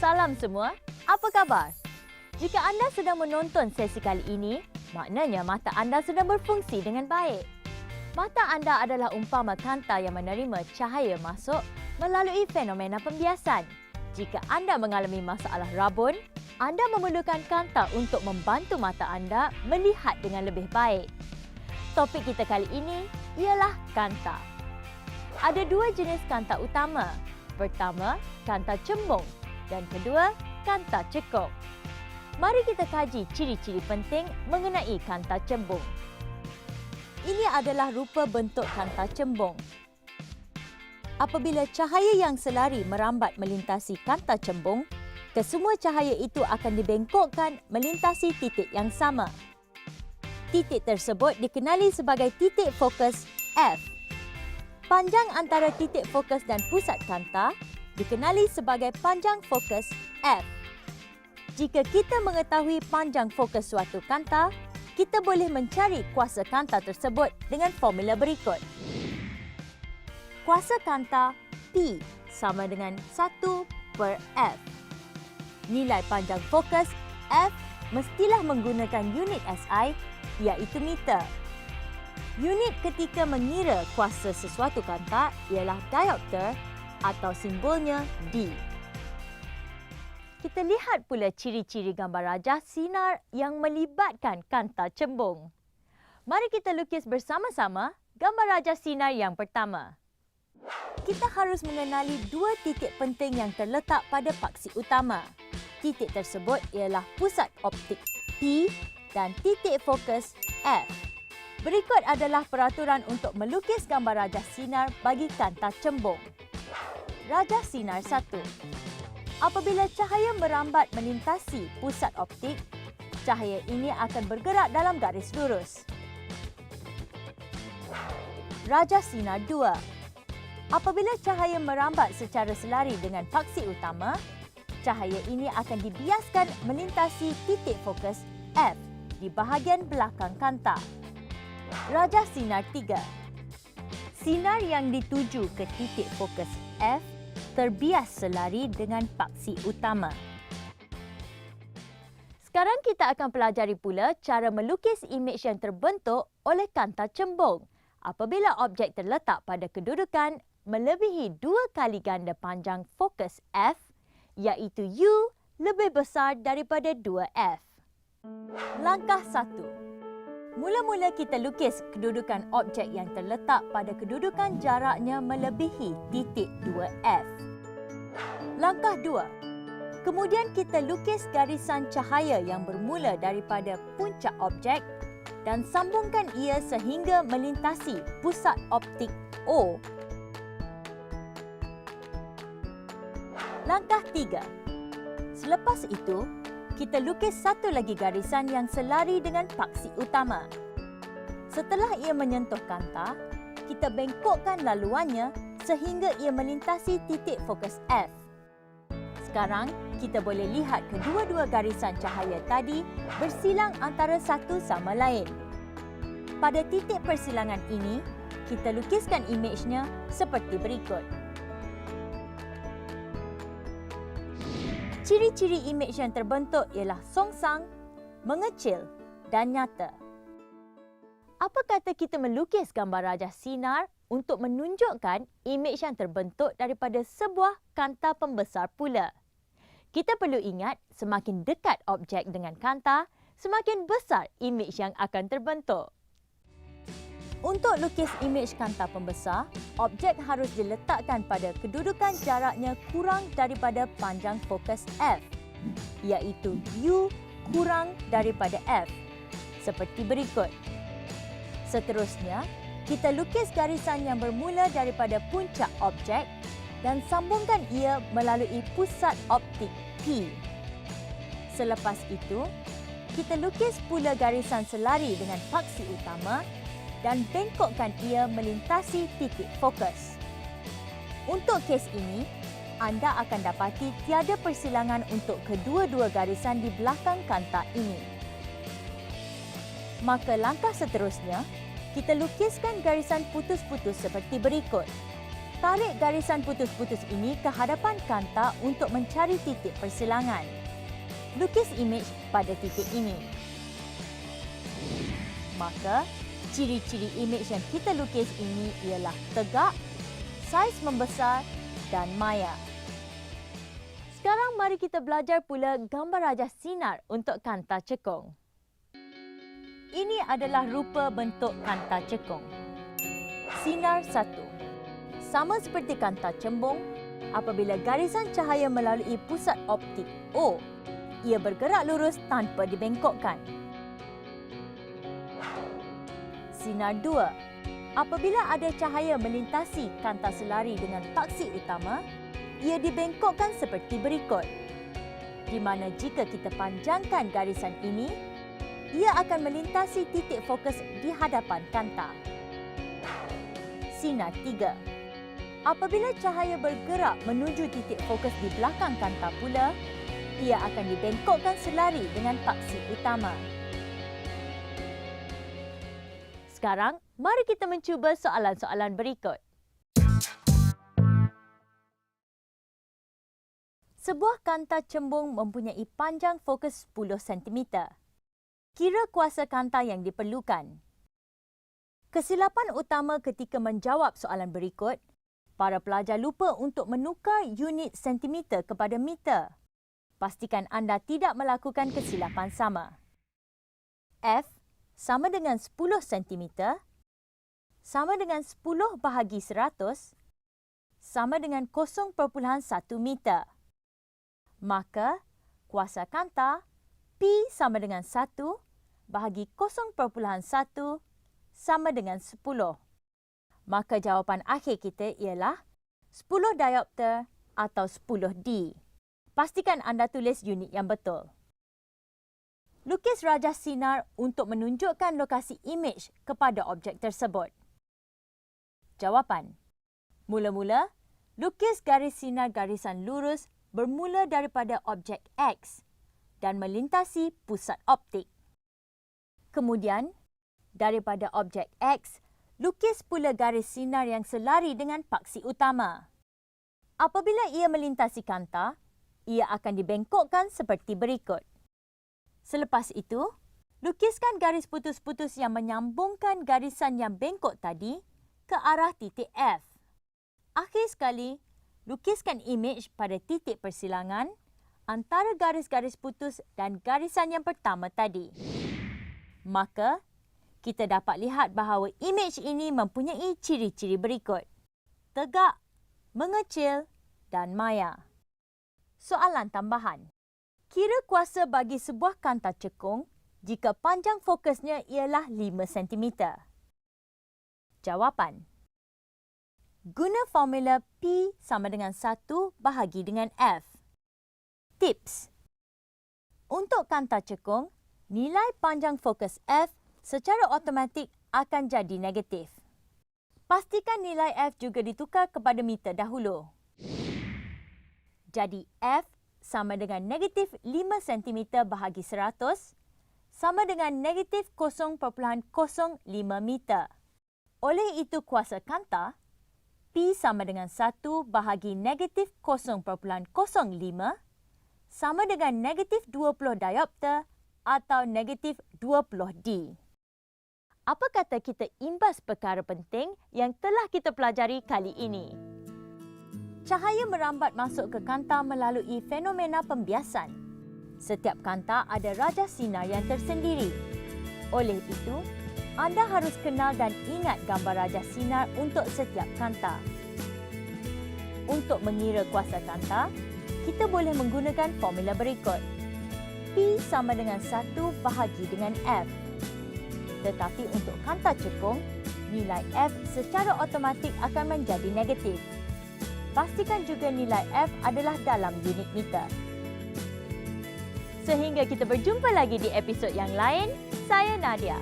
Salam semua, apa khabar? Jika anda sedang menonton sesi kali ini, maknanya mata anda sedang berfungsi dengan baik. Mata anda adalah umpama kanta yang menerima cahaya masuk melalui fenomena pembiasan. Jika anda mengalami masalah rabun, anda memerlukan kanta untuk membantu mata anda melihat dengan lebih baik. Topik kita kali ini ialah kanta. Ada dua jenis kanta utama. Pertama, kanta cembung dan kedua, kanta cekung. Mari kita kaji ciri-ciri penting mengenai kanta cembung. Ini adalah rupa bentuk kanta cembung. Apabila cahaya yang selari merambat melintasi kanta cembung, kesemua cahaya itu akan dibengkokkan melintasi titik yang sama. Titik tersebut dikenali sebagai titik fokus F. Panjang antara titik fokus dan pusat kanta dikenali sebagai panjang fokus F. Jika kita mengetahui panjang fokus suatu kanta, kita boleh mencari kuasa kanta tersebut dengan formula berikut. Kuasa kanta P sama dengan 1/F. Nilai panjang fokus F mestilah menggunakan unit SI iaitu meter. Unit ketika mengira kuasa sesuatu kanta ialah diopter atau simbolnya D. Kita lihat pula ciri-ciri gambar rajah sinar yang melibatkan kanta cembung. Mari kita lukis bersama-sama gambar rajah sinar yang pertama. Kita harus mengenali dua titik penting yang terletak pada paksi utama. Titik tersebut ialah pusat optik P dan titik fokus F. Berikut adalah peraturan untuk melukis gambar rajah sinar bagi kanta cembung. Rajah sinar 1. Apabila cahaya merambat melintasi pusat optik, cahaya ini akan bergerak dalam garis lurus. Rajah sinar 2. Apabila cahaya merambat secara selari dengan paksi utama, cahaya ini akan dibiaskan melintasi titik fokus F di bahagian belakang kanta. Rajah sinar 3. Sinar yang dituju ke titik fokus F terbias selari dengan paksi utama. Sekarang kita akan pelajari pula cara melukis imej yang terbentuk oleh kanta cembung apabila objek terletak pada kedudukan melebihi 2 kali ganda panjang fokus F iaitu U lebih besar daripada 2F. Langkah 1. Mula-mula kita lukis kedudukan objek yang terletak pada kedudukan jaraknya melebihi titik 2F. Langkah 2. Kemudian kita lukis garisan cahaya yang bermula daripada puncak objek dan sambungkan ia sehingga melintasi pusat optik O. Langkah 3. Selepas itu, kita lukis satu lagi garisan yang selari dengan paksi utama. Setelah ia menyentuh kanta, kita bengkokkan laluannya sehingga ia melintasi titik fokus F. Sekarang, kita boleh lihat kedua-dua garisan cahaya tadi bersilang antara satu sama lain. Pada titik persilangan ini, kita lukiskan imejnya seperti berikut. Ciri-ciri imej yang terbentuk ialah songsang, mengecil dan nyata. Apa kata kita melukis gambar rajah sinar untuk menunjukkan imej yang terbentuk daripada sebuah kanta pembesar pula? Kita perlu ingat semakin dekat objek dengan kanta, semakin besar imej yang akan terbentuk. Untuk lukis imej kanta pembesar, objek harus diletakkan pada kedudukan jaraknya kurang daripada panjang fokus F, iaitu U kurang daripada F, seperti berikut. Seterusnya, kita lukis garisan yang bermula daripada puncak objek dan sambungkan ia melalui pusat optik P. Selepas itu, kita lukis pula garisan selari dengan paksi utama dan bengkokkan ia melintasi titik fokus. Untuk kes ini, anda akan dapati tiada persilangan untuk kedua-dua garisan di belakang kanta ini. Maka langkah seterusnya, kita lukiskan garisan putus-putus seperti berikut. Tarik garisan putus-putus ini ke hadapan kanta untuk mencari titik persilangan. Lukis imej pada titik ini. Maka, ciri-ciri imej yang kita lukis ini ialah tegak, saiz membesar dan maya. Sekarang mari kita belajar pula gambar rajah sinar untuk kanta cekung. Ini adalah rupa bentuk kanta cekung. Sinar 1. Sama seperti kanta cembung, apabila garisan cahaya melalui pusat optik O, ia bergerak lurus tanpa dibengkokkan. Sinar 2. Apabila ada cahaya melintasi kanta selari dengan paksi utama, ia dibengkokkan seperti berikut. Di mana jika kita panjangkan garisan ini, ia akan melintasi titik fokus di hadapan kanta. Sinar 3. Apabila cahaya bergerak menuju titik fokus di belakang kanta pula, ia akan dibengkokkan selari dengan paksi utama. Sekarang, mari kita mencuba soalan-soalan berikut. Sebuah kanta cembung mempunyai panjang fokus 10 cm. Kira kuasa kanta yang diperlukan. Kesilapan utama ketika menjawab soalan berikut, para pelajar lupa untuk menukar unit sentimeter kepada meter. Pastikan anda tidak melakukan kesilapan sama. F sama dengan 10 cm, sama dengan 10 bahagi 100, sama dengan 0.1 meter. Maka, kuasa kanta P sama dengan 1 bahagi 0.1 sama dengan 10. Maka jawapan akhir kita ialah 10 diopter atau 10D. Pastikan anda tulis unit yang betul. Lukis rajah sinar untuk menunjukkan lokasi imej kepada objek tersebut. Jawapan. Mula-mula, lukis garis sinar garisan lurus bermula daripada objek X dan melintasi pusat optik. Kemudian, daripada objek X, lukis pula garis sinar yang selari dengan paksi utama. Apabila ia melintasi kanta, ia akan dibengkokkan seperti berikut. Selepas itu, lukiskan garis putus-putus yang menyambungkan garisan yang bengkok tadi ke arah titik F. Akhir sekali, lukiskan imej pada titik persilangan antara garis-garis putus dan garisan yang pertama tadi. Maka, kita dapat lihat bahawa imej ini mempunyai ciri-ciri berikut. Tegak, mengecil dan maya. Soalan tambahan. Kira kuasa bagi sebuah kanta cekung jika panjang fokusnya ialah 5 cm. Jawapan. Guna formula P sama dengan 1 bahagi dengan F. Tips. Untuk kanta cekung, nilai panjang fokus F secara automatik akan jadi negatif. Pastikan nilai F juga ditukar kepada meter dahulu. Jadi F sama dengan negatif 5 cm bahagi 100 sama dengan negatif 0.05 meter. Oleh itu kuasa kanta P sama dengan 1 bahagi negatif 0.05 sama dengan negatif 20 diopter atau negatif 20D. Apa kata kita imbas perkara penting yang telah kita pelajari kali ini? Cahaya merambat masuk ke kanta melalui fenomena pembiasan. Setiap kanta ada rajah sinar yang tersendiri. Oleh itu, anda harus kenal dan ingat gambar rajah sinar untuk setiap kanta. Untuk mengira kuasa kanta, kita boleh menggunakan formula berikut. P sama dengan 1 bahagi dengan F. Tetapi untuk kanta cekung, nilai F secara automatik akan menjadi negatif. Pastikan juga nilai F adalah dalam unit meter. Sehingga kita berjumpa lagi di episod yang lain, saya Nadia.